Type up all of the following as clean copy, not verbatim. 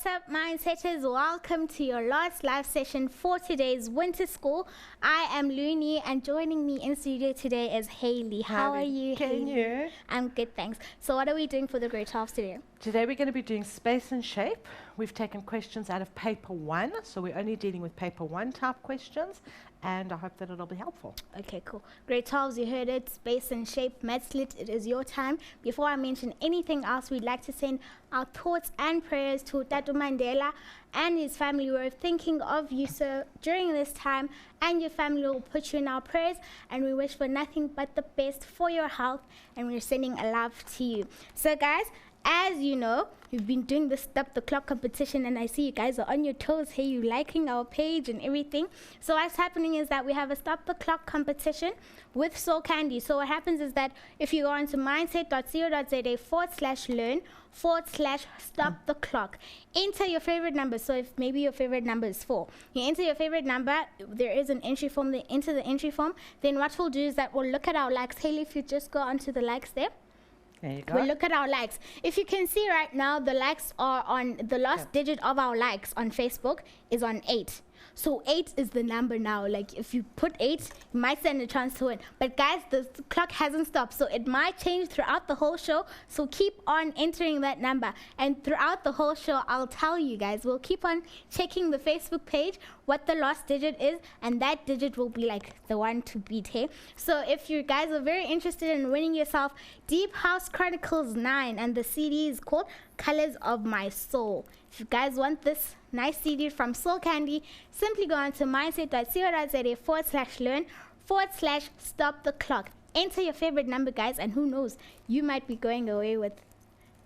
up, Mindsetters? Welcome to your last live session for today's winter school. I am Looney, and joining me in studio today is Haley. How are you, Haley? I'm good, thanks. So what are we doing for the grade 12s today? Today we're going to be doing space and shape. We've taken questions out of paper 1, so we're only dealing with paper 1 type questions, and I hope that it'll be helpful. Okay, cool. Grade 12s, you heard it, space and shape, Maths Lit, it is your time. Before I mention anything else, we'd like to send our thoughts and prayers to Tatu Mandela and his family. We're thinking of you, sir, during this time, and your family will put you in our prayers, and we wish for nothing but the best for your health, and we're sending a love to you. So guys, as you know, we've been doing the Stop the Clock competition, and I see you guys are on your toes. Hey, you liking our page and everything. So what's happening is that we have a Stop the Clock competition with Soul Candy. So what happens is that if you go onto mindset.co.za/learn/stop the clock, enter your favorite number. So if maybe your favorite number is 4, you enter your favorite number. There is an entry form. They enter the entry form. Then what we'll do is that we'll look at our likes. Haley, if you just go onto the likes there. There you go. We'll look at our likes. If you can see right now, the likes are on, the last digit of our likes on Facebook is on 8. So 8 is the number now. Like if you put 8, you might stand a chance to win. But guys, the clock hasn't stopped. So it might change throughout the whole show. So keep on entering that number. And throughout the whole show, I'll tell you guys, we'll keep on checking the Facebook page, what the last digit is. And that digit will be like the one to beat, hey? So if you guys are very interested in winning yourself Deep House Chronicles 9, and the CD is called Colors of My Soul. If you guys want this nice CD from Soul Candy, simply go on to mindset.co.za/learn/stop the clock. Enter your favorite number, guys, and who knows, you might be going away with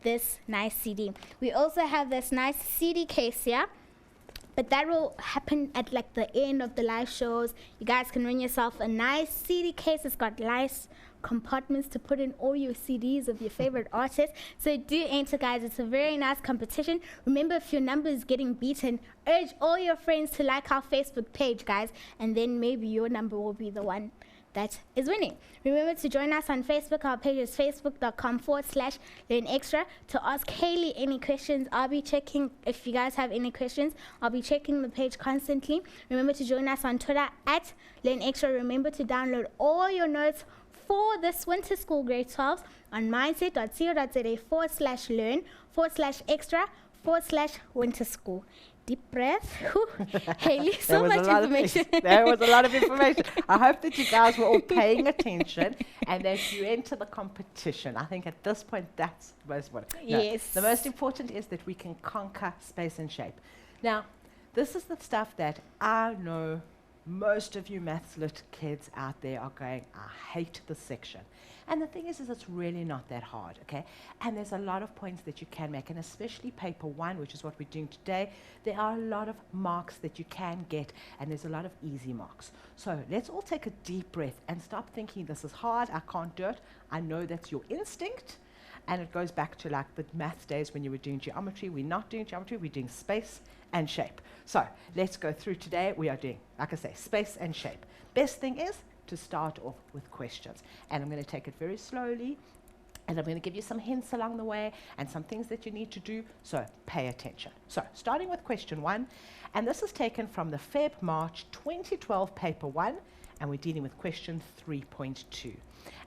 this nice CD. We also have this nice CD case here, but that will happen at like the end of the live shows. You guys can win yourself a nice CD case. It's got nice compartments to put in all your CDs of your favorite artists. So do enter, guys. It's a very nice competition. Remember, if your number is getting beaten, urge all your friends to like our Facebook page, guys, and then maybe your number will be the one that is winning. Remember to join us on Facebook. Our page is facebook.com/learnextra to ask Haley any questions. I'll be checking if you guys have any questions. I'll be checking the page constantly. Remember to join us on Twitter @learnextra. Remember to download all your notes for this winter school grade 12 on mindset.co.za/learn/extra/winter school. Deep breath. Haley, so much information. There was a lot of information. I hope that you guys were all paying attention and that you enter the competition. I think at this point, that's the most important. Yes. The most important is that we can conquer space and shape. Now, this is the stuff that I know most of you Maths Lit kids out there are going, I hate this section. And the thing is it's really not that hard, okay? And there's a lot of points that you can make, and especially paper 1, which is what we're doing today, there are a lot of marks that you can get, and there's a lot of easy marks. So let's all take a deep breath and stop thinking this is hard, I can't do it. I know that's your instinct, and it goes back to like the maths days when you were doing geometry. We're not doing geometry, we're doing space and shape. So let's go through today. We are doing, like I say, space and shape. Best thing is to start off with questions. And I'm going to take it very slowly, and I'm going to give you some hints along the way and some things that you need to do, so pay attention. So starting with question 1, and this is taken from the Feb-March 2012 paper 1, and we're dealing with question 3.2.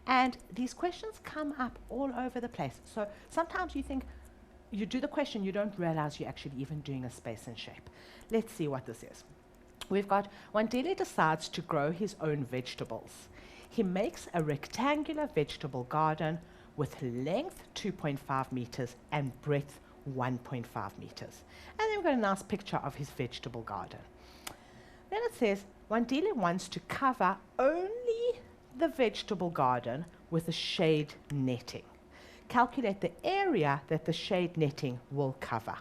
And these questions come up all over the place. So sometimes you think, you do the question, you don't realize you're actually even doing a space and shape. Let's see what this is. We've got, Wandile decides to grow his own vegetables. He makes a rectangular vegetable garden with length 2.5 meters and breadth 1.5 meters. And then we've got a nice picture of his vegetable garden. Then it says, Wandile wants to cover only the vegetable garden with a shade netting. Calculate the area that the shade netting will cover.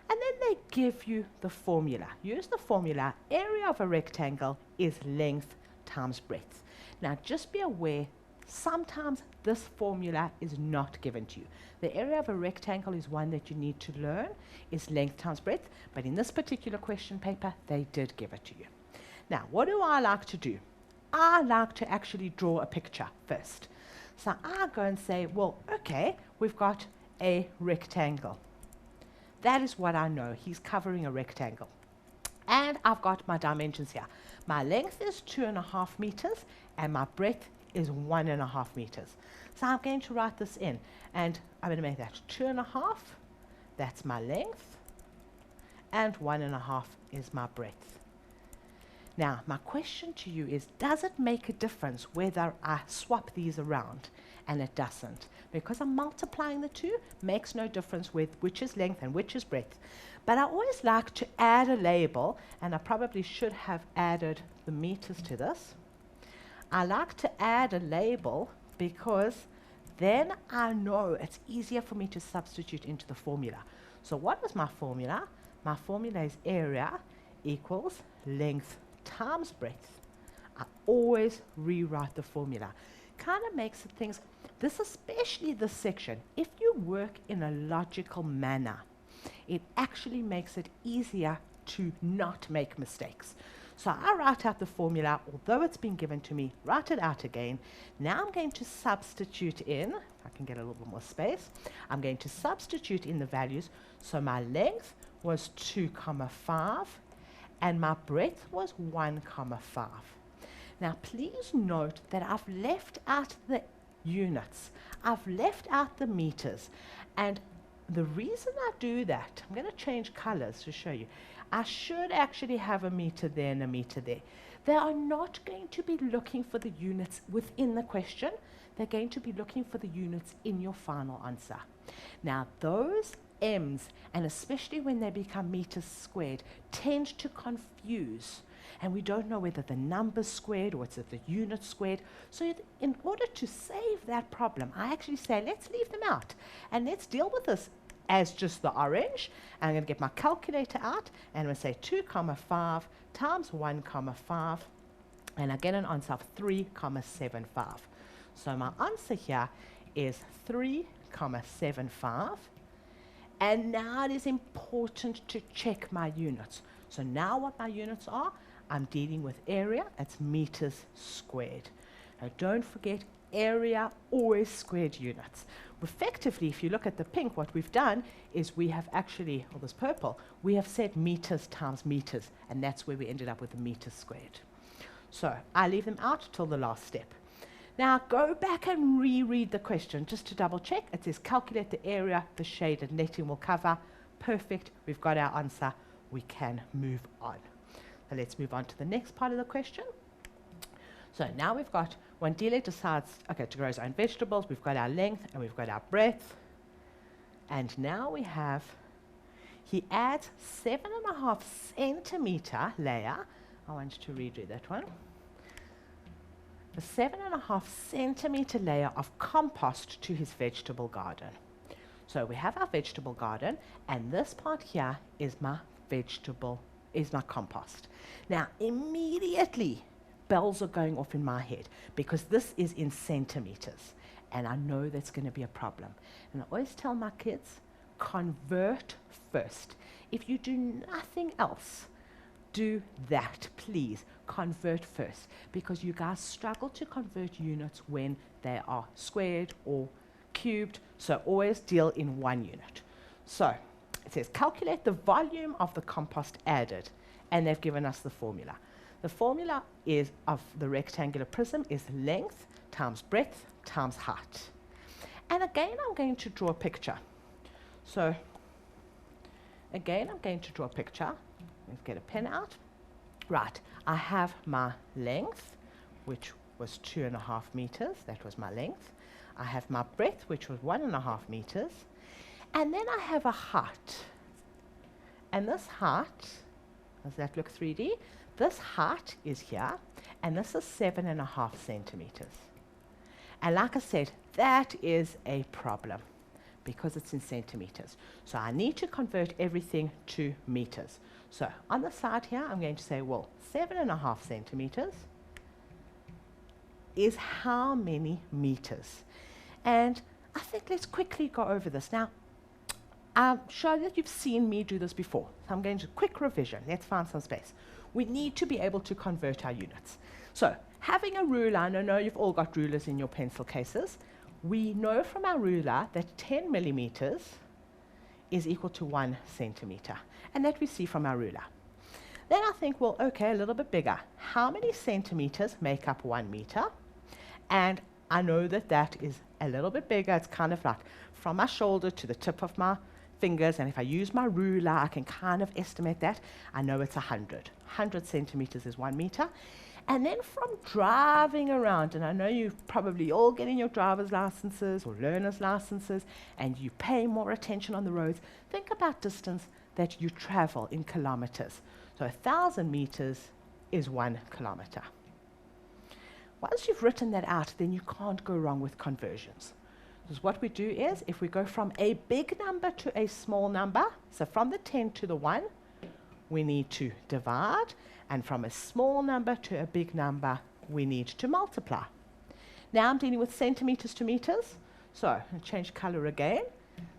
And then they give you the formula. Use the formula. Area of a rectangle is length times breadth. Now just be aware, sometimes this formula is not given to you. The area of a rectangle is one that you need to learn, is length times breadth, but in this particular question paper, they did give it to you. Now, what do I like to do? I like to actually draw a picture first. So I go and say, well, okay, we've got a rectangle. That is what I know. He's covering a rectangle. And I've got my dimensions here. My length is 2.5 meters and my breadth is 1.5 meters. So I'm going to write this in, and I'm going to make that 2.5, that's my length, and 1.5 is my breadth. Now, my question to you is, does it make a difference whether I swap these around? And it doesn't. Because I'm multiplying the two, makes no difference with which is length and which is breadth. But I always like to add a label, and I probably should have added the meters to this. I like to add a label because then I know it's easier for me to substitute into the formula. So what is my formula? My formula is area equals length times breadth. I always rewrite the formula. Kind of makes it things, this especially this section, if you work in a logical manner, it actually makes it easier to not make mistakes. So I write out the formula, although it's been given to me, write it out again. Now I'm going to substitute in, if I can get a little bit more space, I'm going to substitute in the values. So my length was 2,5 and my breadth was 1,5. Now please note that I've left out the units. I've left out the meters. And the reason I do that, I'm going to change colors to show you. I should actually have a meter there and a meter there. They are not going to be looking for the units within the question. They're going to be looking for the units in your final answer. Now those m's, and especially when they become meters squared, tend to confuse. And we don't know whether the number's squared or it's at the unit squared. So in order to save that problem, I actually say, let's leave them out. And let's deal with this as just the orange. I'm going to get my calculator out, and I'm going to say 2,5 times 1,5, and I get an answer of 3,75. So my answer here is 3,75. And now it is important to check my units. So now what my units are, I'm dealing with area, it's meters squared. Now don't forget, area always squared units. Effectively, if you look at the pink, what we've done is we have actually, or this purple, we have said meters times meters, and that's where we ended up with the meters squared. So I leave them out till the last step. Now go back and reread the question just to double check. It says calculate the area the shaded netting will cover. Perfect, we've got our answer. We can move on. So let's move on to the next part of the question. So now we've got, when Dile decides, okay, to grow his own vegetables, we've got our length and we've got our breadth. And now we have, he adds 7.5 centimeter layer. I want you to reread that one. A 7.5 centimeter layer of compost to his vegetable garden. So we have our vegetable garden, and this part here is my compost. Now immediately bells are going off in my head because this is in centimeters, and I know that's going to be a problem. And I always tell my kids, convert first. If you do nothing else, do that, please. Convert first, because you guys struggle to convert units when they are squared or cubed, so always deal in one unit. So it says calculate the volume of the compost added, and they've given us the formula. The formula is of the rectangular prism is length times breadth times height. And again, I'm going to draw a picture. So again, I'm going to draw a picture. Let's get a pen out. Right, I have my length, which was 2.5 meters. That was my length. I have my breadth, which was 1.5 meters. And then I have a height. And this height, does that look 3D? This height is here, and this is 7.5 centimeters. And like I said, that is a problem because it's in centimeters. So I need to convert everything to meters. So on the side here, I'm going to say, well, 7.5 centimeters is how many meters? And I think let's quickly go over this. Now, I'm sure that you've seen me do this before. So I'm going to quick revision. Let's find some space. We need to be able to convert our units. So having a ruler, I know you've all got rulers in your pencil cases. We know from our ruler that 10 millimeters is equal to 1 centimeter. And that we see from our ruler. Then I think, well, okay, a little bit bigger. How many centimeters make up 1 meter? And I know that that is a little bit bigger. It's kind of like from my shoulder to the tip of my fingers. And if I use my ruler, I can kind of estimate that. I know it's 100. 100 centimeters is 1 meter. And then from driving around, and I know you're probably all getting your driver's licenses or learner's licenses, and you pay more attention on the roads, think about distance that you travel in kilometers. So 1,000 meters is 1 kilometer. Once you've written that out, then you can't go wrong with conversions. Because what we do is, if we go from a big number to a small number, so from the 10 to the 1, we need to divide, and from a small number to a big number, we need to multiply. Now I'm dealing with centimeters to meters, so I'll change color again.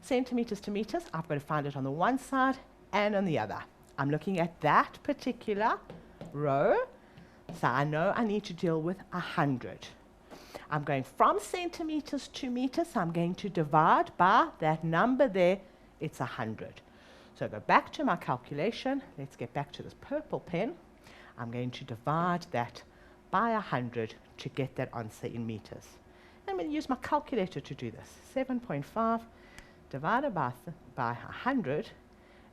Centimeters to meters, I've got to find it on the one side and on the other. I'm looking at that particular row, so I know I need to deal with 100. I'm going from centimeters to meters, so I'm going to divide by that number there, it's 100. So go back to my calculation, let's get back to this purple pen. I'm going to divide that by 100 to get that answer in meters. I'm going to use my calculator to do this. 7.5 divided by 100,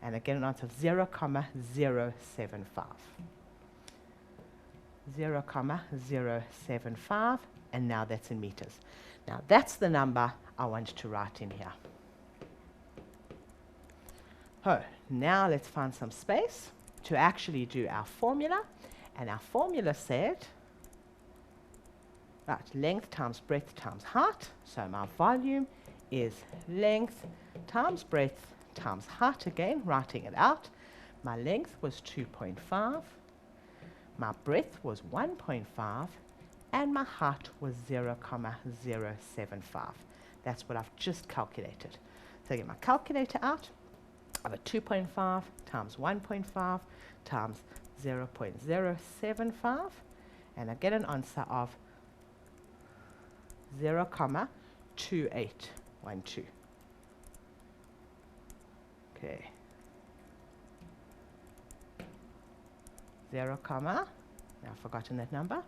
and I get an answer of 0,075. 0,075, and now that's in meters. Now that's the number I want to write in here. Oh, now let's find some space to actually do our formula. And our formula said, right, length times breadth times height. So my volume is length times breadth times height again, writing it out. My length was 2.5, my breadth was 1.5, and my height was 0,075. That's what I've just calculated. So I get my calculator out. I have a 2.5 times 1.5 times 0.075, and I get an answer of 0,2812. Okay. 0, now I've forgotten that number,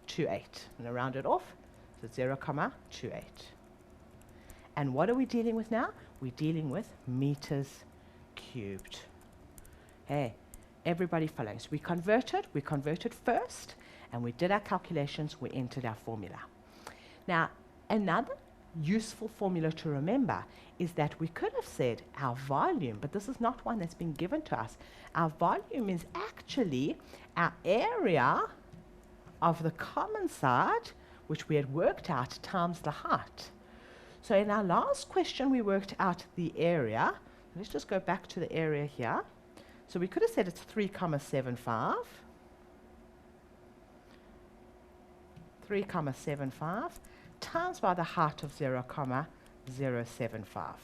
28. I'm going to round it off, so 0,28. And what are we dealing with now? We're dealing with meters cubed. Hey, everybody following. So we converted first, and we did our calculations, we entered our formula. Now, another useful formula to remember is that we could have said our volume, but this is not one that's been given to us. Our volume is actually our area of the common side, which we had worked out, times the height. So in our last question, we worked out the area. Let's just go back to the area here. So we could have said it's 3,75. 3,75 times by the height of 0,075.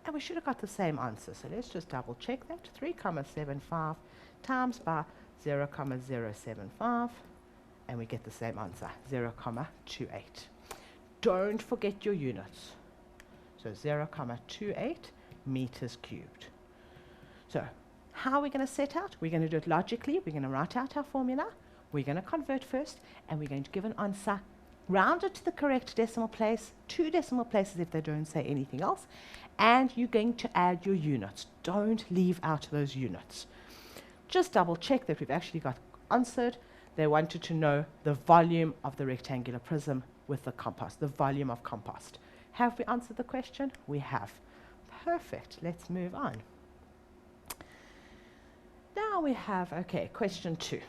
And we should have got the same answer. So let's just double check that. 3,75 times by 0,075. And we get the same answer, 0,28. Don't forget your units. So 0,28 meters cubed. So how are we going to set out? We're going to do it logically. We're going to write out our formula. We're going to convert first, and we're going to give an answer rounded to the correct decimal place, 2 decimal places if they don't say anything else, and you're going to add your units. Don't leave out those units. Just double check that we've actually got answered. They wanted to know the volume of the rectangular prism with the compost, the volume of compost. Have we answered the question? We have. Perfect. Let's move on. Now we have, okay, question 2.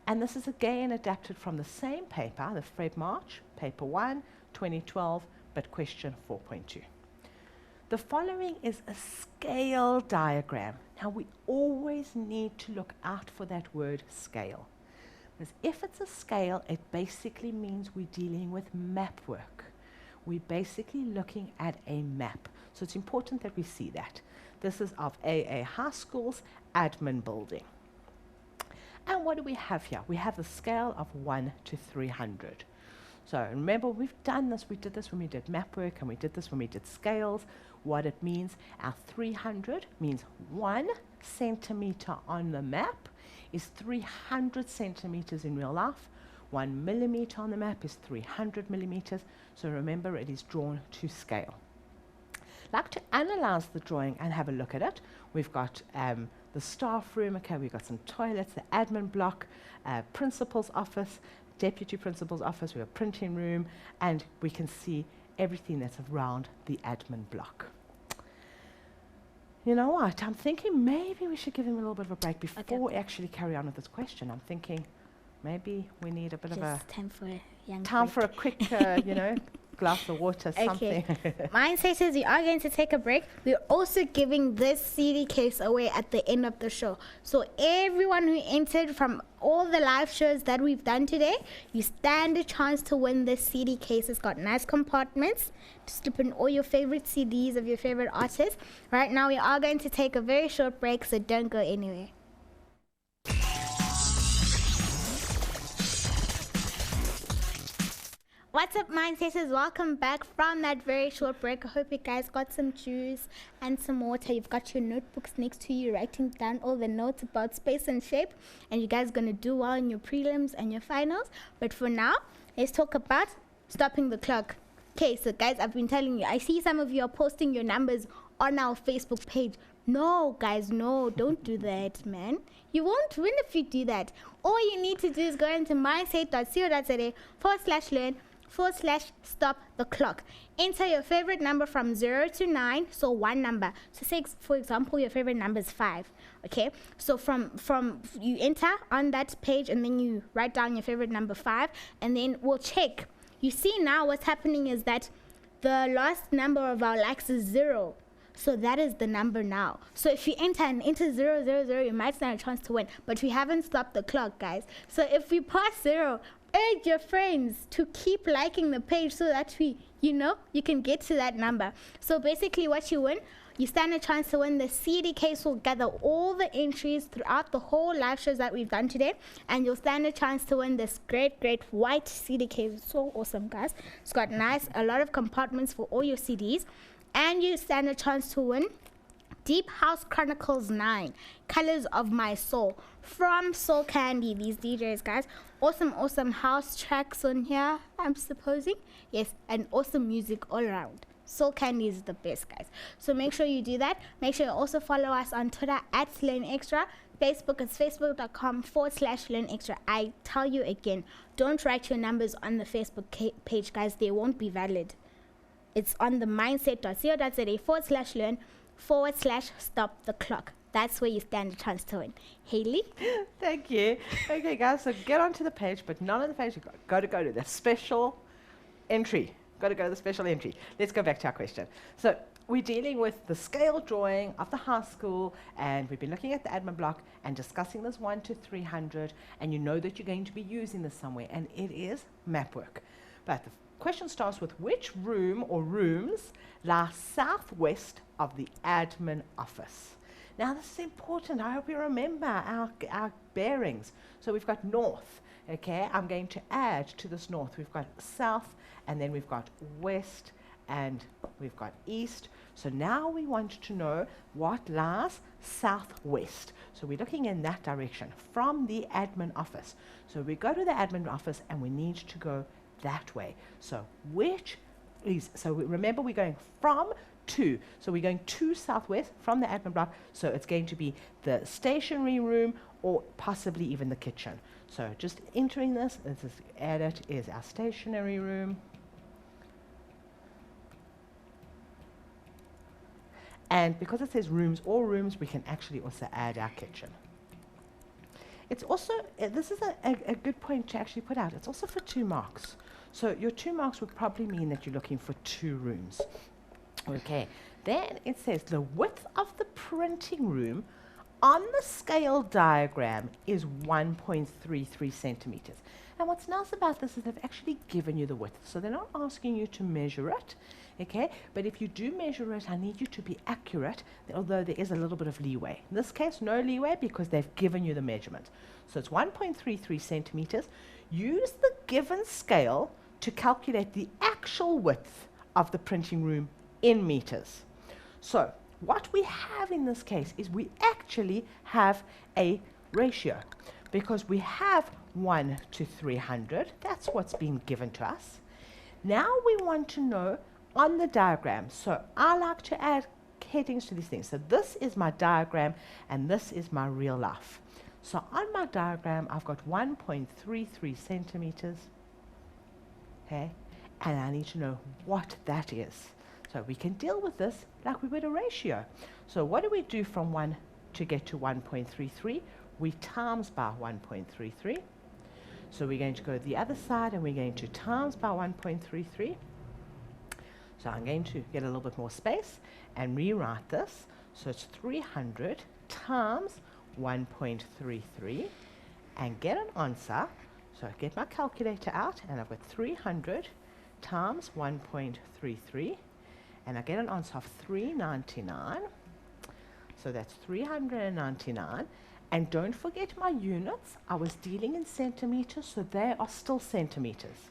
And this is again adapted from the same paper, the Fred March, paper 1, 2012, but question 4.2. The following is a scale diagram. Now we always need to look out for that word scale. Because if it's a scale, it basically means we're dealing with map work. We're basically looking at a map. So it's important that we see that. This is of AA High School's admin building. And what do we have here? We have a scale of 1 to 300. So remember, we've done this. We did this when we did map work, and we did this when we did scales. What it means, our 300 means 1 centimeter on the map is 300 centimeters in real life. 1 millimeter on the map is 300 millimeters. So remember, it is drawn to scale. Like to analyze the drawing and have a look at it. We've got the staff room, okay, we've got some toilets, the admin block, principal's office, deputy principal's office, we have a printing room, and we can see everything that's around the admin block. You know what? I'm thinking maybe we should give him a little bit of a break before we actually carry on with this question. I'm thinking maybe we need a bit of a time for a young time break. for a quick, glass of water, something. Mindset says we are going to take a break. We're also giving this CD case away at the end of the show. So everyone who entered from all the live shows that we've done today, you stand a chance to win this CD case. It's got nice compartments to slip in all your favorite CDs of your favorite artists. Right now we are going to take a very short break, so don't go anywhere. What's up, Mindsetters? Welcome back from that very short break. I hope you guys got some juice and some water. You've got your notebooks next to you, writing down all the notes about space and shape. And you guys are going to do well in your prelims and your finals. But for now, let's talk about stopping the clock. Okay, so guys, I've been telling you, I see some of you are posting your numbers on our Facebook page. No, guys, no, don't do that, man. You won't win if you do that. All you need to do is go into mindset.co.za/stop the clock. Enter your favorite number from 0 to 9, so one number. So say, for example, your favorite number is 5. Okay, so from you enter on that page, and then you write down your favorite number 5, and then we'll check. You see now what's happening is that the last number of our likes is 0. So that is the number now. So if you enter 0, 0, 0, you might stand a chance to win. But we haven't stopped the clock, guys. So if we pass 0, urge your friends to keep liking the page so that you can get to that number. So basically what you win, you stand a chance to win the CD case. Will gather all the entries throughout the whole live shows that we've done today, and you'll stand a chance to win this great white CD case. It's so awesome, guys. It's got a lot of compartments for all your CDs, and you stand a chance to win Deep House Chronicles 9, Colors of My Soul, from Soul Candy. These DJs, guys. Awesome house tracks on here, I'm supposing. Yes, and awesome music all around. Soul Candy is the best, guys. So make sure you do that. Make sure you also follow us on Twitter @LearnExtra. Facebook is facebook.com/LearnExtra. I tell you again, don't write your numbers on the Facebook page, guys. They won't be valid. It's on the mindset.co.za/learn/stop the clock. That's where you stand a chance to win. Haley? Thank you. Okay, guys, so get onto the page, but not on the page. You've got to go to the special entry. Got to go to the special entry. Let's go back to our question. So we're dealing with the scale drawing of the high school, and we've been looking at the admin block and discussing this 1 to 300, and you know that you're going to be using this somewhere, and it is map work. But the question starts with which room or rooms lie southwest of the admin office? Now this is important. I hope you remember our bearings. So we've got north. Okay, I'm going to add to this north. We've got south, and then we've got west, and we've got east. So now we want to know what lies southwest. So we're looking in that direction from the admin office. So we go to the admin office, and we need to go that way. So remember, we're going from to. So we're going to southwest from the admin block. So it's going to be the stationery room, or possibly even the kitchen. So just entering this, add it, is our stationery room. And because it says rooms, all rooms, we can actually also add our kitchen. It's also, this is a good point to actually put out. It's also for 2 marks. So your 2 marks would probably mean that you're looking for 2 rooms. Okay, then it says the width of the printing room on the scale diagram is 1.33 centimeters. And what's nice about this is they've actually given you the width. So they're not asking you to measure it, okay? But if you do measure it, I need you to be accurate, although there is a little bit of leeway. In this case, no leeway because they've given you the measurement. So it's 1.33 centimeters. Use the given scale to calculate the actual width of the printing room in meters. So what we have in this case is we actually have a ratio because we have 1 to 300. That's what's been given to us. Now we want to know on the diagram. So I like to add headings to these things. So this is my diagram and this is my real life. So on my diagram, I've got 1.33 centimeters. Okay, and I need to know what that is. So we can deal with this like we would a ratio. So what do we do from 1 to get to 1.33? We times by 1.33. So we're going to go to the other side and we're going to times by 1.33. So I'm going to get a little bit more space and rewrite this. So it's 300 times 1.33 and get an answer. So I get my calculator out and I've got 300 times 1.33 and I get an answer of 399. So that's 399. And don't forget my units. I was dealing in centimeters, so they are still centimeters.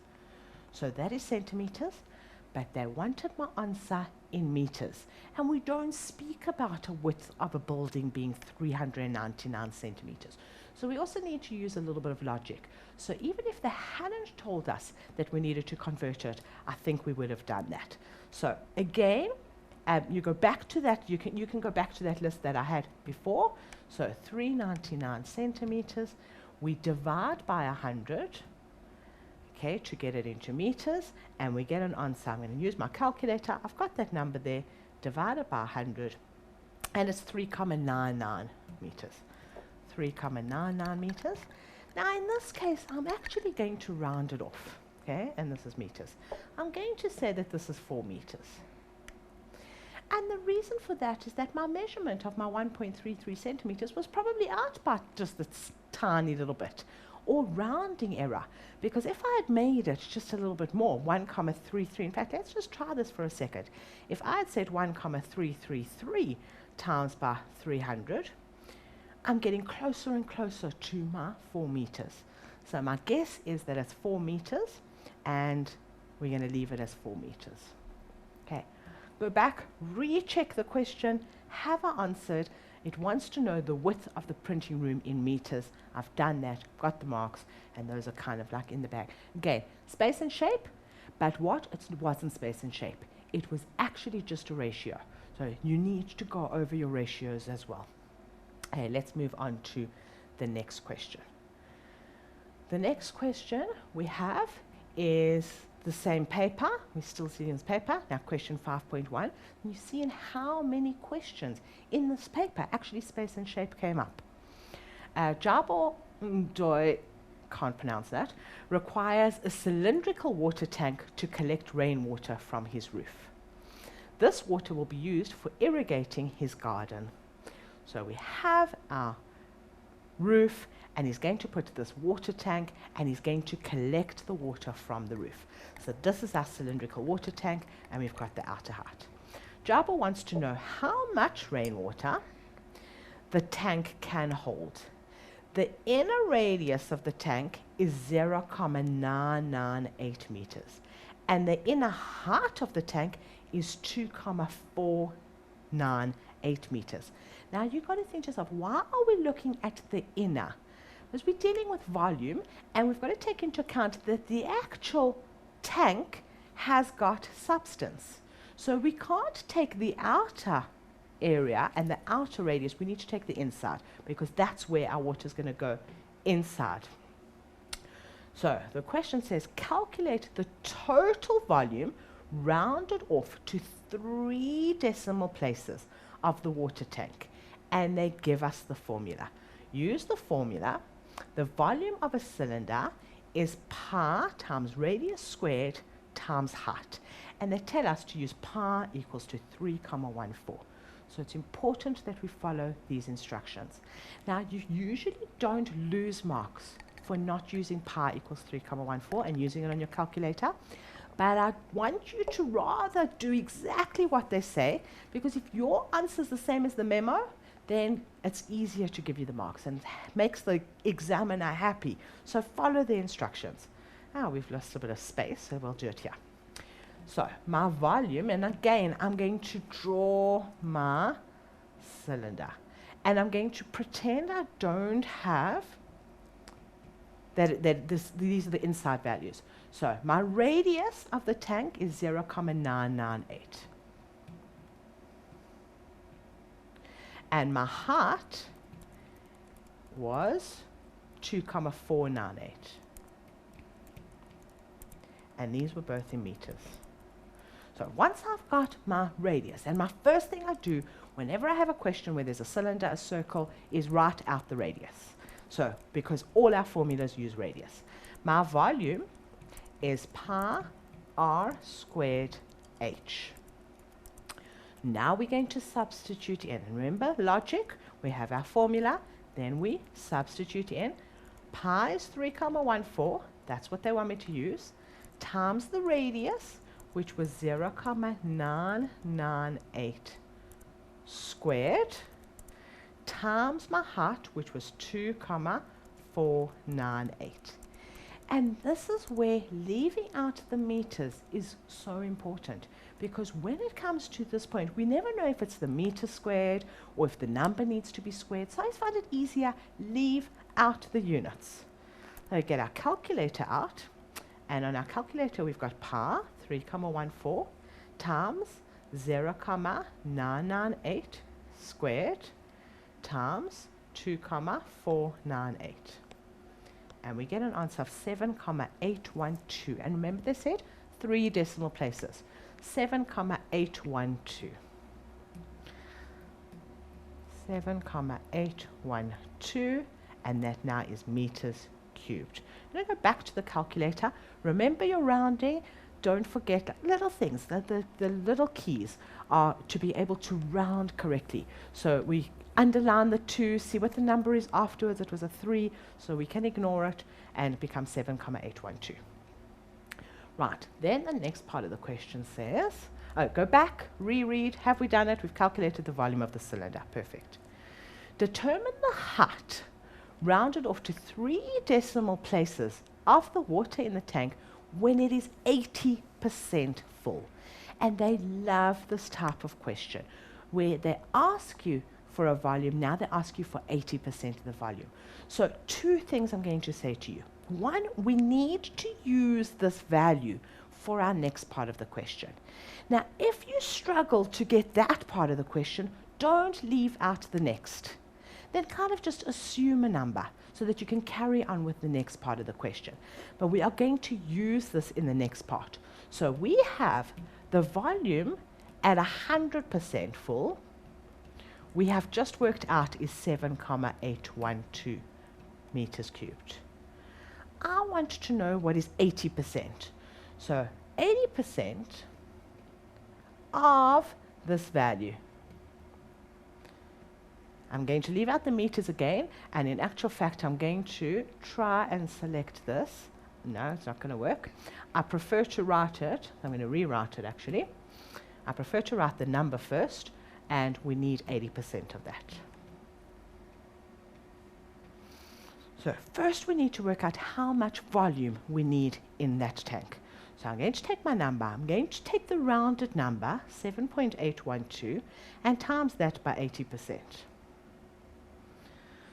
So that is centimeters, but they wanted my answer in meters. And we don't speak about a width of a building being 399 centimeters. So we also need to use a little bit of logic. So even if they hadn't told us that we needed to convert it, I think we would have done that. So again, you go back to that, you can go back to that list that I had before. So 399 centimeters, we divide by 100, okay, to get it into meters, and we get an answer. I'm going to use my calculator. I've got that number there, divided by 100, and it's 3,99 meters. 3,99 meters. Now in this case, I'm actually going to round it off, okay, and this is meters. I'm going to say that this is 4 meters. And the reason for that is that my measurement of my 1.33 centimeters was probably out by just a tiny little bit, or rounding error. Because if I had made it just a little bit more, 1,33, in fact, let's just try this for a second. If I had said 1,333 times by 300, I'm getting closer and closer to my 4 meters. So my guess is that it's 4 meters, and we're going to leave it as 4 meters. Okay. Go back, recheck the question. Have I answered? It wants to know the width of the printing room in meters. I've done that, got the marks, and those are kind of like in the back. Again, space and shape, but what? It wasn't space and shape. It was actually just a ratio. So you need to go over your ratios as well. Okay, let's move on to the next question. The next question we have is the same paper. We're still seeing this paper. Now question 5.1. And you see in how many questions in this paper actually space and shape came up. Jabo Ndoy, can't pronounce that, requires a cylindrical water tank to collect rainwater from his roof. This water will be used for irrigating his garden. So we have our roof, and he's going to put this water tank, and he's going to collect the water from the roof. So this is our cylindrical water tank, and we've got the outer height. Jabo wants to know how much rainwater the tank can hold. The inner radius of the tank is 0,998 meters, and the inner height of the tank is 2,498 meters. Now you've got to think to yourself, why are we looking at the inner? Because we're dealing with volume, and we've got to take into account that the actual tank has got substance. So we can't take the outer area and the outer radius, we need to take the inside, because that's where our water is going to go, inside. So the question says, calculate the total volume rounded off to 3 decimal places of the water tank. And they give us the formula. Use the formula. The volume of a cylinder is pi times radius squared times height. And they tell us to use pi equals to 3,14. So it's important that we follow these instructions. Now, you usually don't lose marks for not using pi equals 3,14 and using it on your calculator. But I want you to rather do exactly what they say, because if your answer is the same as the memo, then it's easier to give you the marks and makes the examiner happy. So follow the instructions. We've lost a bit of space, so we'll do it here. So my volume, and again, I'm going to draw my cylinder. And I'm going to pretend I don't have these are the inside values. So my radius of the tank is 0,998. And my height was 2,498. And these were both in meters. So once I've got my radius, and my first thing I do whenever I have a question where there's a cylinder, a circle, is write out the radius. So, because all our formulas use radius. My volume is pi r squared h. Now we're going to substitute in. Remember, logic, we have our formula, then we substitute in. Pi is 3,14, that's what they want me to use, times the radius, which was 0,998 squared, times my height, which was 2,498. And this is where leaving out the meters is so important, because when it comes to this point, we never know if it's the meter squared or if the number needs to be squared. So I just find it easier, leave out the units. So get our calculator out, and on our calculator we've got pi, 3,14, times 0,998 squared, times 2,498. And we get an answer of 7,812. And remember they said 3 decimal places. 7,812. 7,812. And that now is meters cubed. I'm going to go back to the calculator. Remember your rounding. Don't forget little things. The little keys are to be able to round correctly. So we underline the 2, see what the number is afterwards. It was a 3, so we can ignore it, and it becomes 7,812. Right, then the next part of the question says, go back, reread, have we done it? We've calculated the volume of the cylinder, perfect. Determine the height, rounded off to 3 decimal places, of the water in the tank when it is 80% full. And they love this type of question, where they ask you for a volume, now they ask you for 80% of the volume. So 2 things I'm going to say to you. 1, we need to use this value for our next part of the question. Now, if you struggle to get that part of the question, don't leave out the next. Then kind of just assume a number so that you can carry on with the next part of the question. But we are going to use this in the next part. So we have the volume at 100% full, we have just worked out is 7,812 meters cubed. I want to know what is 80%. So 80% of this value. I'm going to leave out the meters again, and in actual fact I'm going to try and select this. No, it's not going to work. I prefer to write it, I'm going to rewrite it actually. I prefer to write the number first, and we need 80% of that. So first we need to work out how much volume we need in that tank. So I'm going to take my number, I'm going to take the rounded number, 7.812, and times that by 80%.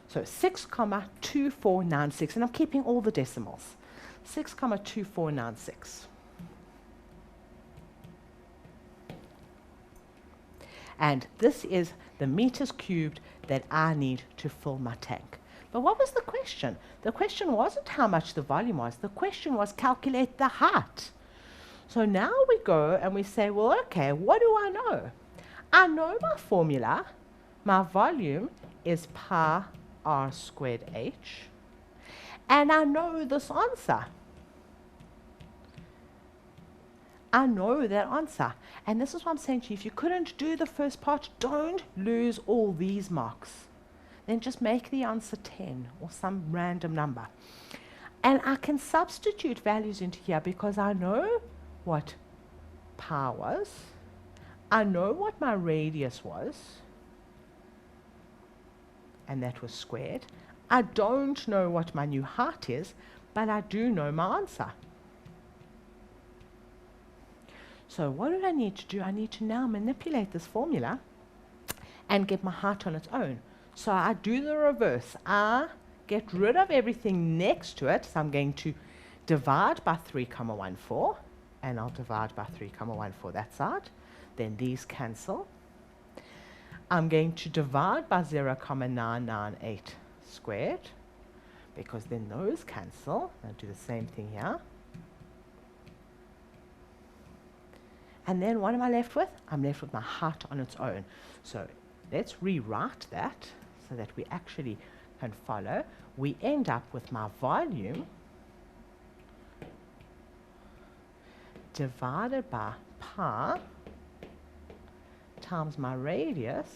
So 6,2496, and I'm keeping all the decimals. 6,2496. And this is the meters cubed that I need to fill my tank. But what was the question? The question wasn't how much the volume was. The question was calculate the height. So now we go and we say, well, okay, what do I know? I know my formula. My volume is pi r squared h. And I know this answer. I know that answer. And this is what I'm saying to you. If you couldn't do the first part, don't lose all these marks. Then just make the answer 10 or some random number. And I can substitute values into here because I know what pi was. I know what my radius was. And that was squared. I don't know what my new height is, but I do know my answer. So what do I need to do? I need to now manipulate this formula and get my height on its own. So I do the reverse. I get rid of everything next to it. So I'm going to divide by 3,14, and I'll divide by 3,14 that side. Then these cancel. I'm going to divide by 0,998 squared, because then those cancel. I'll do the same thing here. And then what am I left with? I'm left with my height on its own. So let's rewrite that so that we actually can follow. We end up with my volume divided by pi times my radius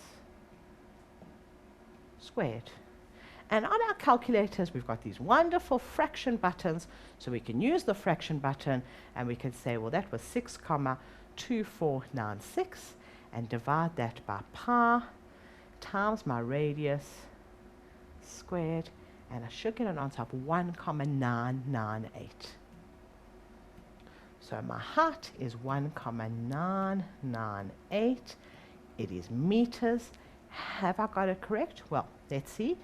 squared. And on our calculators, we've got these wonderful fraction buttons, so we can use the fraction button and we can say, well, that was 6,2496, and divide that by pi times my radius squared, and I should get an answer of 1,998. So my height is 1,998. It is meters. Have I got it correct? Well, let's see.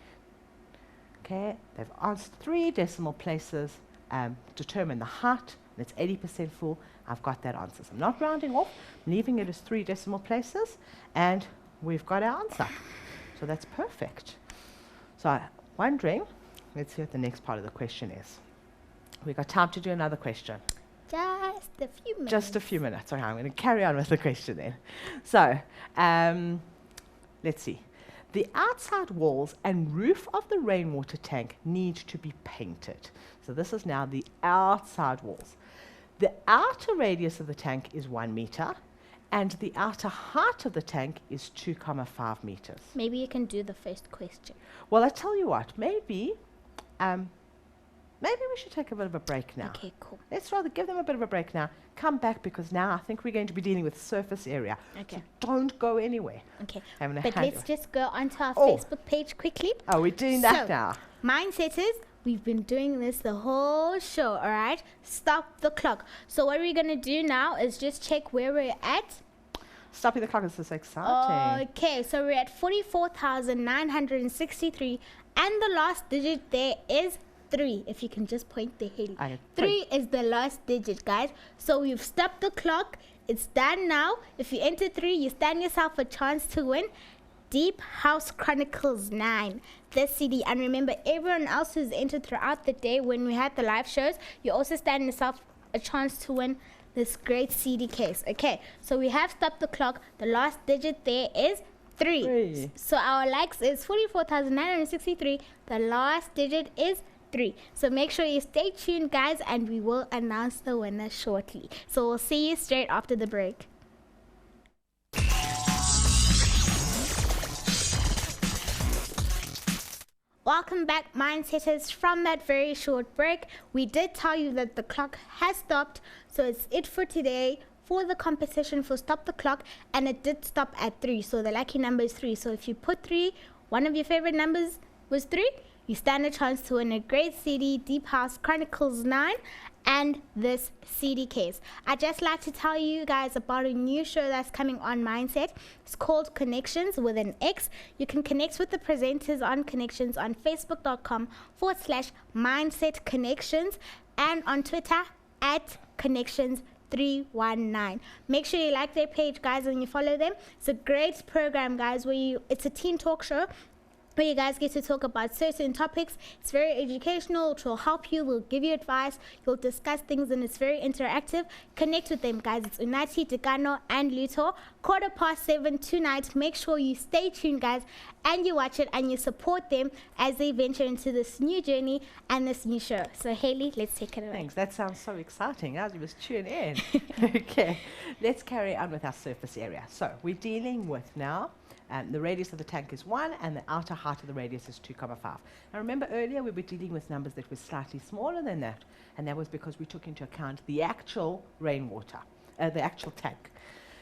Okay, they've answered 3 decimal places, determine the height, and it's 80% full. I've got that answer. So I'm not rounding off, I'm leaving it as 3 decimal places, and we've got our answer. So that's perfect. So I'm wondering, let's see what the next part of the question is. We've got time to do another question. Just a few minutes. Just a few minutes. Okay, I'm going to carry on with the question then. So, let's see. The outside walls and roof of the rainwater tank need to be painted. So this is now the outside walls. The outer radius of the tank is 1 meter, and the outer height of the tank is 2,5 meters. Maybe you can do the first question. Well, I tell you what, maybe we should take a bit of a break now. Okay, cool. Let's rather give them a bit of a break now. Come back, because now I think we're going to be dealing with surface area. Okay. So don't go anywhere. Okay. I'm gonna But hand let's it- just go onto our Oh. Facebook page quickly. Oh, we're doing that So, now. Mindsetters, we've been doing this the whole show, all right? Stop the clock. So what we're going to do now is just check where we're at. Stopping the clock is so exciting. Okay, so we're at 44,963, and the last digit there is 3. If you can just point there, Haley. I 3 is the last digit, guys. So we've stopped the clock. It's done now. If you enter 3, you stand yourself a chance to win Deep House Chronicles 9, this CD. And remember, everyone else who's entered throughout the day when we had the live shows, you also stand yourself a chance to win this great CD case. Okay, so we have stopped the clock. The last digit there is 3. 3. So our likes is 44,963. The last digit is 3. So make sure you stay tuned, guys, and we will announce the winner shortly. So we'll see you straight after the break. Welcome back, Mindsetters. From that very short break, we did tell you that the clock has stopped, so it's it for today for the competition for Stop the Clock, and it did stop at 3, so the lucky number is 3. So if you put 3, one of your favorite numbers was 3, you stand a chance to win a great CD, Deep House Chronicles 9, and this CD case. I'd just like to tell you guys about a new show that's coming on Mindset. It's called Connections with an X. You can connect with the presenters on Connections on Facebook.com/Mindset Connections, and on Twitter @Connections319. Make sure you like their page, guys, and you follow them. It's a great program, guys, it's a teen talk show where you guys get to talk about certain topics. It's very educational. It will help you. We'll give you advice. You'll discuss things, and it's very interactive. Connect with them, guys. It's Unati, Decano, and Luto. 7:15 tonight. Make sure you stay tuned, guys, and you watch it, and you support them as they venture into this new journey and this new show. So, Haley, let's take it away. Thanks. That sounds so exciting. As you must tune in. Okay. Let's carry on with our surface area. So we're dealing with now the radius of the tank is 1, and the outer height of the radius is 2,5. Now remember, earlier we were dealing with numbers that were slightly smaller than that, and that was because we took into account the actual rainwater, the actual tank.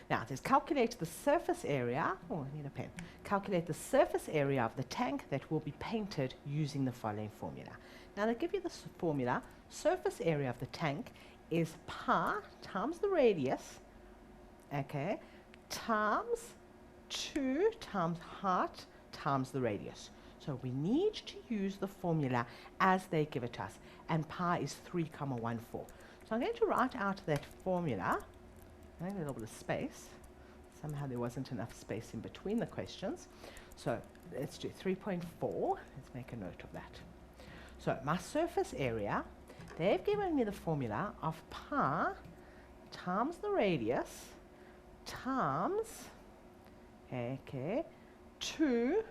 Now, it says calculate the surface area, I need a pen, calculate the surface area of the tank that will be painted using the following formula. Now, they give you this formula. Surface area of the tank is pi times the radius okay, times 2 times height times the radius. So we need to use the formula as they give it to us, and pi is 3,14. So I'm going to write out that formula. I need a little bit of space. Somehow there wasn't enough space in between the questions. So let's do 3.4. Let's make a note of that. So my surface area, they've given me the formula of pi times the radius times, okay, 2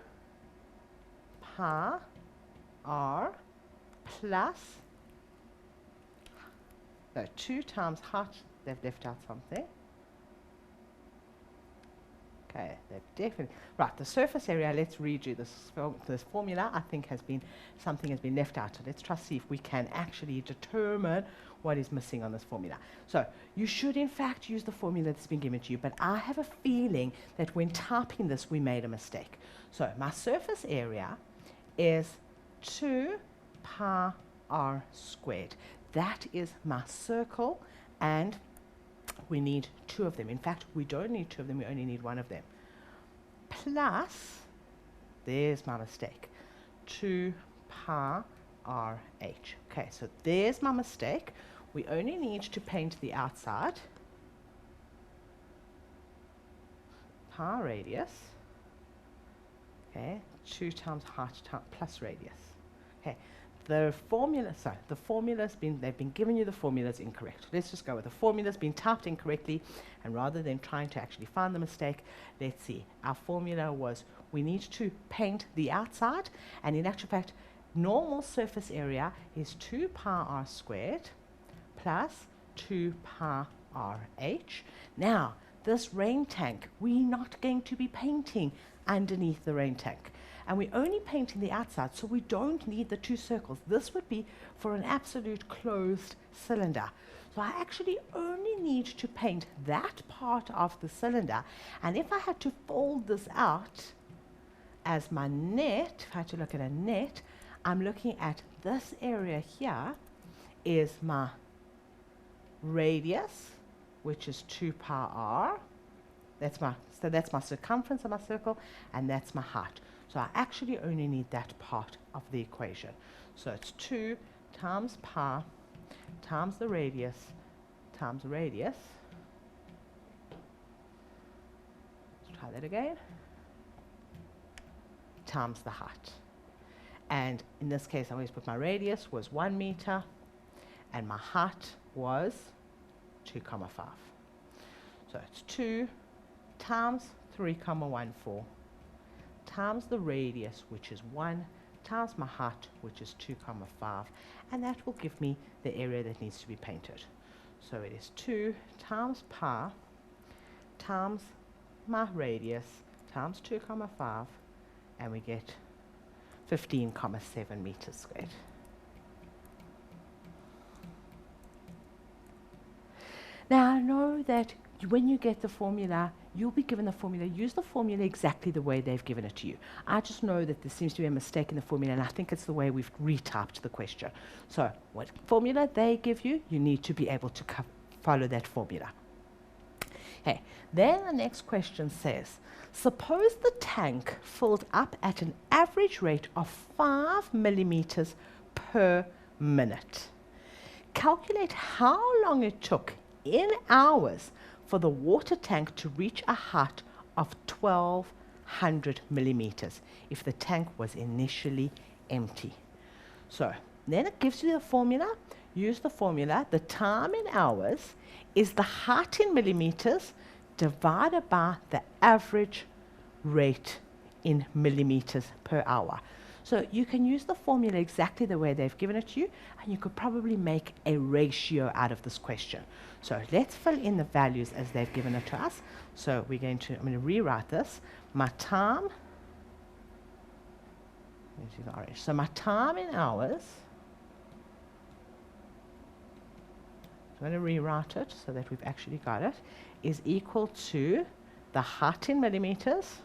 pi r plus, no, 2 times height, they've left out something. Okay, they've definitely, right, the surface area, let's redo this formula. I think something has been left out. So let's try to see if we can actually determine what is missing on this formula. So you should in fact use the formula that's been given to you, but I have a feeling that when typing this we made a mistake. So my surface area is 2 pi r squared. That is my circle, and we need 2 of them. In fact, we don't need 2 of them, we only need 1 of them. Plus, there's my mistake, 2 pi r h. Okay, so there's my mistake. We only need to paint the outside. Pi radius, okay, 2 times height plus radius. Okay, the formula's they've been giving you the formulas incorrect. Let's just go with the formula's been typed incorrectly, and rather than trying to actually find the mistake, let's see. Our formula was we need to paint the outside, and in actual fact, normal surface area is 2 pi r squared plus 2 pi r h. Now, this rain tank, we're not going to be painting underneath the rain tank. And we're only painting the outside, so we don't need the 2 circles. This would be for an absolute closed cylinder. So I actually only need to paint that part of the cylinder. And if I had to fold this out as my net, if I had to look at a net, I'm looking at this area here is my radius, which is 2 pi r. That's my circumference of my circle, and that's my height. So I actually only need that part of the equation. So it's 2 times pi times the radius times the radius. Let's try that again. Times the height. And in this case, I always put my radius was 1 meter, and my height was 2,5. So it's 2 times 3,14 times the radius, which is 1, times my height, which is 2,5, and that will give me the area that needs to be painted. So it is 2 times pi times my radius times 2,5, and we get 15,7 meters squared. Now I know that when you get the formula, you'll be given the formula. Use the formula exactly the way they've given it to you. I just know that there seems to be a mistake in the formula, and I think it's the way we've retyped the question. So what formula they give you, you need to be able to follow that formula. Okay, then the next question says, suppose the tank filled up at an average rate of 5 millimeters per minute. Calculate how long it took in hours for the water tank to reach a height of 1,200 millimeters if the tank was initially empty. So then it gives you the formula. Use the formula. The time in hours is the height in millimeters divided by the average rate in millimeters per hour. So you can use the formula exactly the way they've given it to you, and you could probably make a ratio out of this question. So let's fill in the values as they've given it to us. So I'm going to rewrite this. My time, so my time in hours, I'm going to rewrite it so that we've actually got it, is equal to the height in millimeters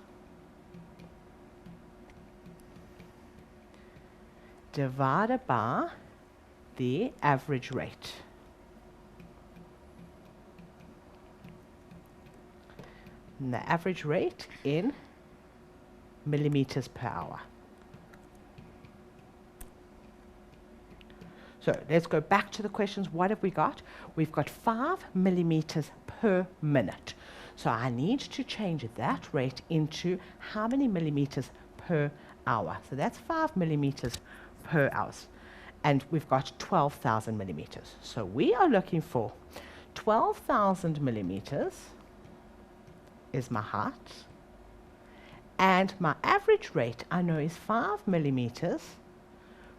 divided by the average rate. and the average rate in millimeters per hour. So let's go back to the questions. What have we got? We've got 5 millimeters per minute. So I need to change that rate into how many millimeters per hour. So that's 5 millimeters per hour. And we've got 12,000 millimeters. So we are looking for 12,000 millimeters is my height. And my average rate I know is 5 millimeters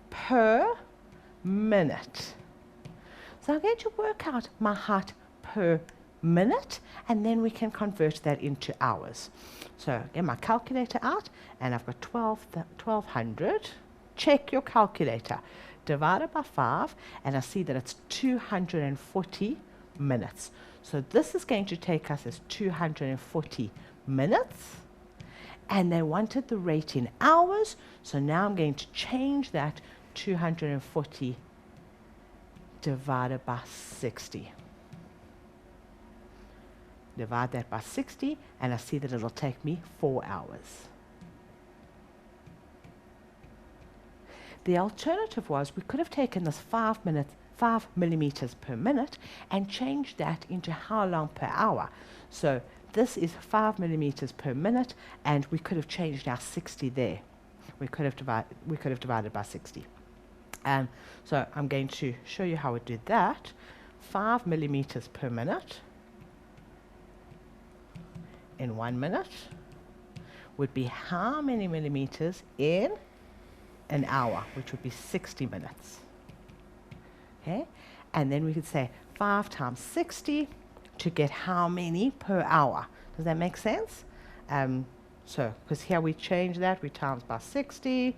per minute. So I'm going to work out my height per minute, and then we can convert that into hours. So get my calculator out, and I've got 1200. Check your calculator. Divided by 5, and I see that it's 240 minutes. So this is going to take us as 240 minutes. And they wanted the rate in hours, so now I'm going to change that 240 divided by 60. Divide that by 60, and I see that it'll take me 4 hours. The alternative was we could have taken this 5 millimeters per minute and changed that into how long per hour. So this is 5 millimeters per minute, and we could have changed our 60 there. We could have divided by 60. So I'm going to show you how we did that. 5 millimeters per minute in 1 minute would be how many millimeters in an hour, which would be 60 minutes. Okay, and then we could say 5 times 60 to get how many per hour. Does that make sense? So, because here we change that, we times by 60,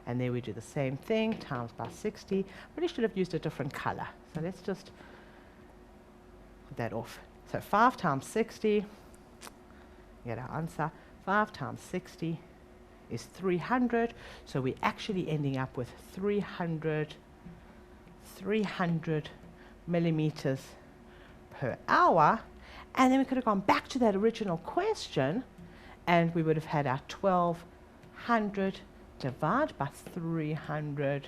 and then we do the same thing, times by 60. Really should have used a different color. So let's just put that off. So 5 times 60, get our answer. 5 times 60 is 300. So we're actually ending up with 300 millimeters per hour. And then we could have gone back to that original question, and we would have had our 1200 divided by 300,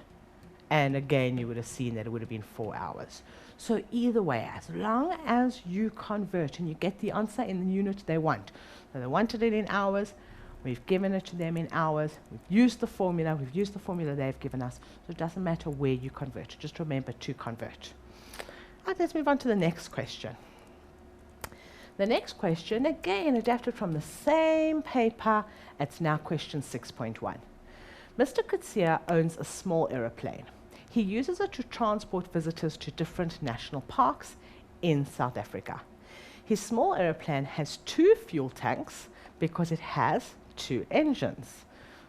and again you would have seen that it would have been 4 hours. So either way, as long as you convert and you get the answer in the unit they want. So they wanted it in hours, we've given it to them in hours, we've used the formula they've given us, so it doesn't matter where you convert, just remember to convert. Right, let's move on to the next question. The next question, again adapted from the same paper, it's now question 6.1. Mr. Kutsia owns a small aeroplane. He uses it to transport visitors to different national parks in South Africa. His small aeroplane has 2 fuel tanks because it has 2 engines.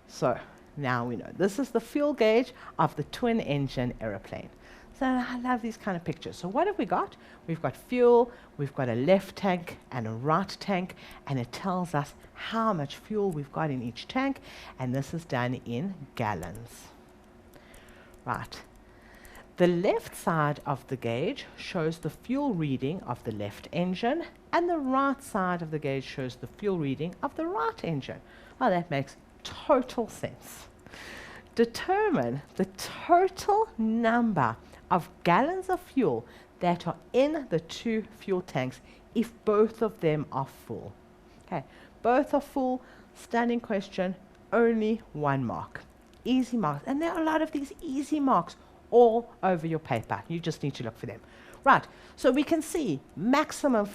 So now we know this is the fuel gauge of the twin engine aeroplane. So I love these kind of pictures. So what have we got? We've got fuel, we've got a left tank and a right tank, and it tells us how much fuel we've got in each tank, and this is done in gallons. Right. The left side of the gauge shows the fuel reading of the left engine, and the right side of the gauge shows the fuel reading of the right engine. Well, that makes total sense. Determine the total number of gallons of fuel that are in the 2 fuel tanks if both of them are full. Okay, both are full, stunning question, only 1 mark. Easy marks, and there are a lot of these easy marks all over your paper. You just need to look for them. Right, so we can see maximum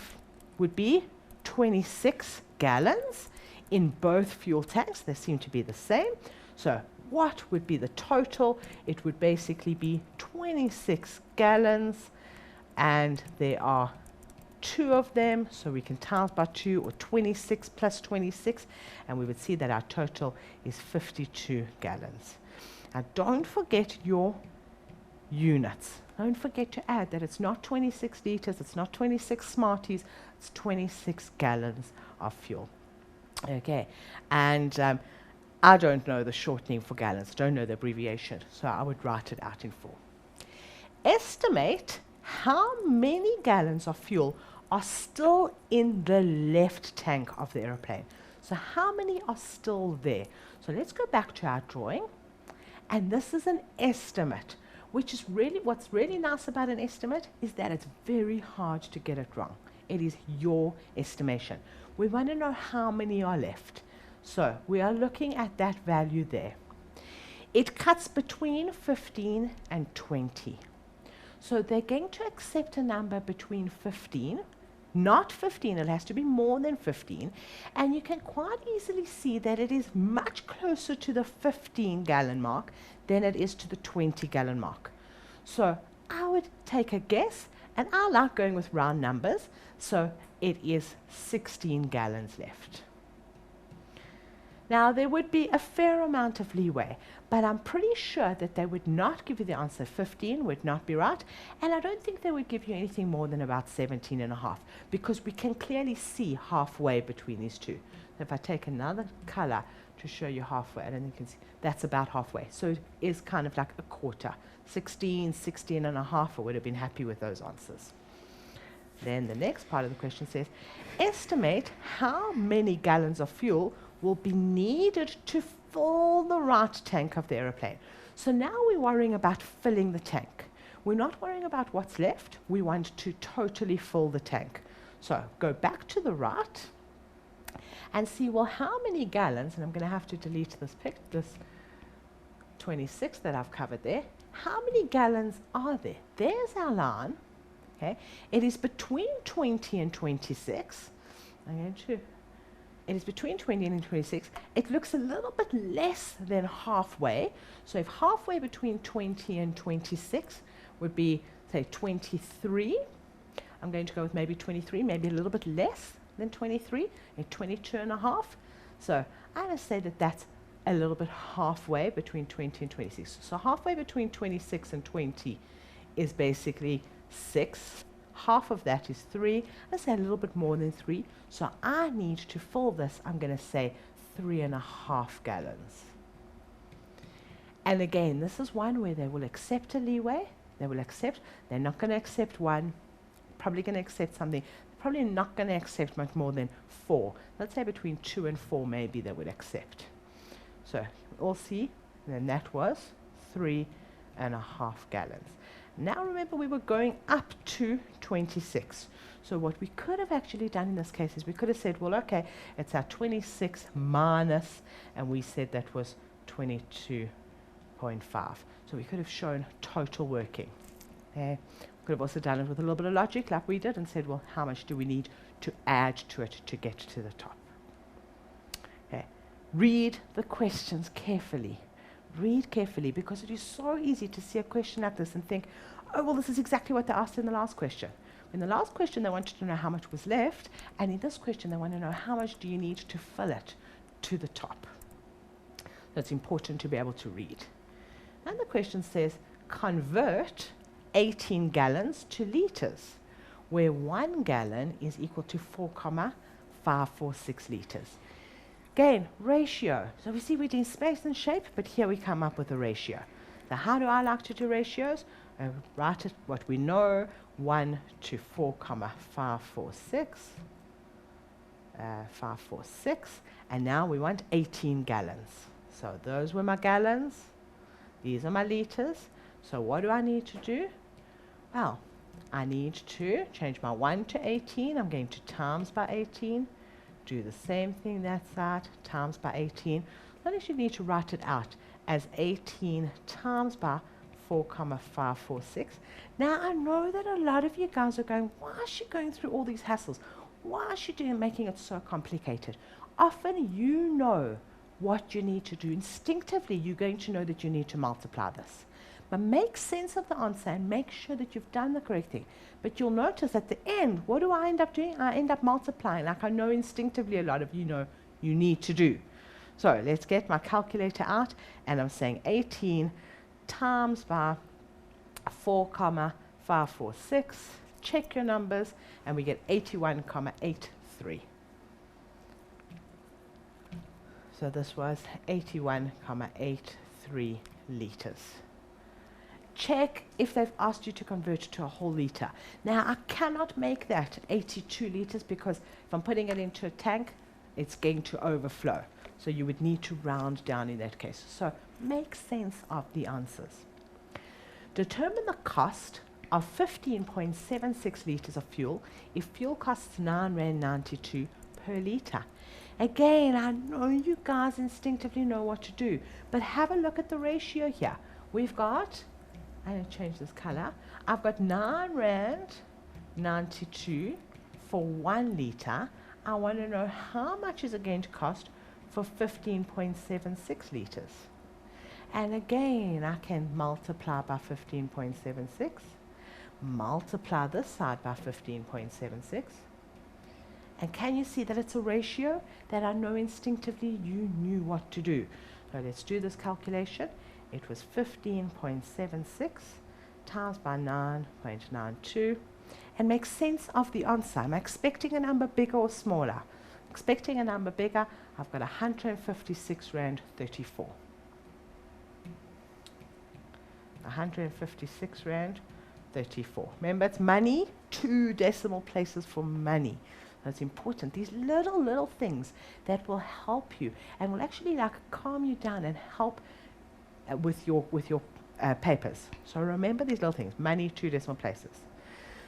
would be 26 gallons in both fuel tanks. They seem to be the same. So what would be the total? It would basically be 26 gallons, and there are 2 of them, so we can times by 2, or 26 plus 26, and we would see that our total is 52 gallons. Now don't forget your units. Don't forget to add that it's not 26 liters, it's not 26 Smarties, it's 26 gallons of fuel. Okay, and I don't know the shortening for gallons, don't know the abbreviation, so I would write it out in full. Estimate how many gallons of fuel are still in the left tank of the aeroplane. So how many are still there? So let's go back to our drawing. And this is an estimate, which is really, what's really nice about an estimate is that it's very hard to get it wrong. It is your estimation. We want to know how many are left. So we are looking at that value there. It cuts between 15 and 20. So they're going to accept a number between 15, not 15, it has to be more than 15, and you can quite easily see that it is much closer to the 15-gallon mark than it is to the 20-gallon mark. So I would take a guess, and I like going with round numbers, so it is 16 gallons left. Now, there would be a fair amount of leeway, but I'm pretty sure that they would not give you the answer 15, would not be right, and I don't think they would give you anything more than about 17 and a half, because we can clearly see halfway between these two. So if I take another color to show you halfway, I don't think you can see, that's about halfway. So it is kind of like a quarter. 16, 16 and a half, I would have been happy with those answers. Then the next part of the question says, estimate how many gallons of fuel will be needed to fill the right tank of the aeroplane. So now we're worrying about filling the tank. We're not worrying about what's left. We want to totally fill the tank. So go back to the right and see, well, how many gallons, and I'm going to have to delete this 26 that I've covered there. How many gallons are there? There's our line. Okay. It is between 20 and 26. It is between 20 and 26. It looks a little bit less than halfway. So if halfway between 20 and 26 would be, say, 23, I'm going to go with maybe 23, maybe a little bit less than 23, and 22 and a half. So I'm going to say that that's a little bit halfway between 20 and 26. So halfway between 26 and 20 is basically 6. Half of that is 3. Let's say a little bit more than 3. So I need to fill this, I'm going to say 3.5 gallons. And again, this is one where they will accept a leeway. They will accept. They're not going to accept 1. Probably going to accept something. Probably not going to accept much more than 4. Let's say between 2 and 4 maybe they would accept. So we'll see. And then that was 3.5 gallons. Now remember, we were going up to 26. So what we could have actually done in this case is we could have said, well, okay, it's our 26 minus, and we said that was 22.5. So we could have shown total working. Okay. We could have also done it with a little bit of logic like we did and said, well, how much do we need to add to it to get to the top? Okay. Read the questions carefully. Read carefully, because it is so easy to see a question like this and think, oh, well, this is exactly what they asked in the last question. In the last question, they wanted to know how much was left, and in this question, they want to know how much do you need to fill it to the top. So it's important to be able to read. And the question says, convert 18 gallons to liters, where 1 gallon is equal to 4,546 liters. Again, ratio. So we see we're doing space and shape, but here we come up with a ratio. Now, how do I like to do ratios? I write it what we know, 1 to 4,546, 546, and now we want 18 gallons. So those were my gallons. These are my liters. So what do I need to do? Well, I need to change my 1 to 18. I'm going to times by 18. Do the same thing that side, times by 18. Then you should need to write it out as 18 times by 4,546. Now, I know that a lot of you guys are going, why is she going through all these hassles? Why is she making it so complicated? Often you know what you need to do. Instinctively, you're going to know that you need to multiply this. But make sense of the answer and make sure that you've done the correct thing. But you'll notice at the end, what do I end up doing? I end up multiplying, like I know instinctively a lot of you know you need to do. So let's get my calculator out, and I'm saying 18 times by 4,546. Check your numbers, and we get 81,83. So this was 81,83 liters. check if they've asked you to convert it to a whole liter. Now, I cannot make that 82 liters because if I'm putting it into a tank, it's going to overflow. So you would need to round down in that case. So make sense of the answers. Determine the cost of 15.76 liters of fuel if fuel costs R9.92 per liter. Again, I know you guys instinctively know what to do, but have a look at the ratio here. We've got, I'm going to change this color, I've got R9.92 for 1 liter. I want to know how much is it going to cost for 15.76 liters. And again, I can multiply by 15.76, multiply this side by 15.76. And can you see that it's a ratio that I know instinctively you knew what to do? So let's do this calculation. It was 15.76 times by 9.92. And make sense of the answer. Am I expecting a number bigger or smaller? Expecting a number bigger, I've got 156 Rand 34. 156 Rand 34. Remember, it's money, 2 decimal places for money. That's important. These little things that will help you and will actually like calm you down and help with your papers. So remember these little things. Money, 2 decimal places.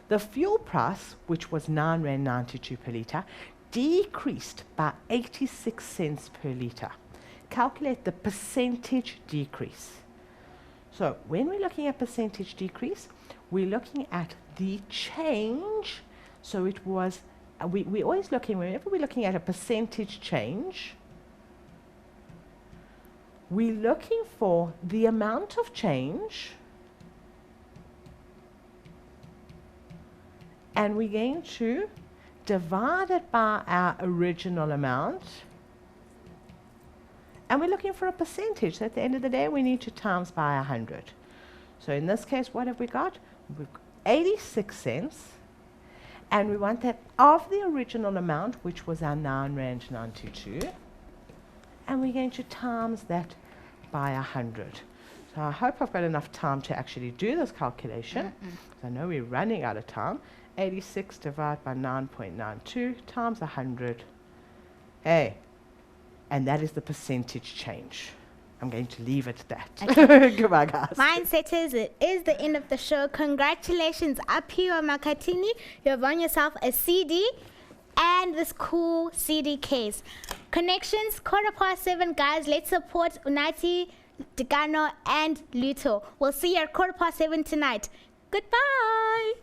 The fuel price, which was R9.92 per litre, decreased by 86 cents per litre. Calculate the percentage decrease. So when we're looking at percentage decrease, we're looking at the change. So it was, we're always looking, whenever we're looking at a percentage change, we're looking for the amount of change, and we're going to divide it by our original amount, and we're looking for a percentage. So at the end of the day, we need to times by 100. So in this case, what have we got? We've got 86 cents, and we want that of the original amount, which was our R9.92, and we're going to times that by 100. So I hope I've got enough time to actually do this calculation. I know we're running out of time. 86 divided by 9.92 times 100. And that is the percentage change. I'm going to leave it at that. Okay. Goodbye, guys. Mindsetters, it is the end of the show. Congratulations, Aphiwa Makatini. You have won yourself a CD and this cool CD case. Connections, 7:15, guys. Let's support Unati, Degano, and Luto. We'll see you at 7:15 tonight. Goodbye.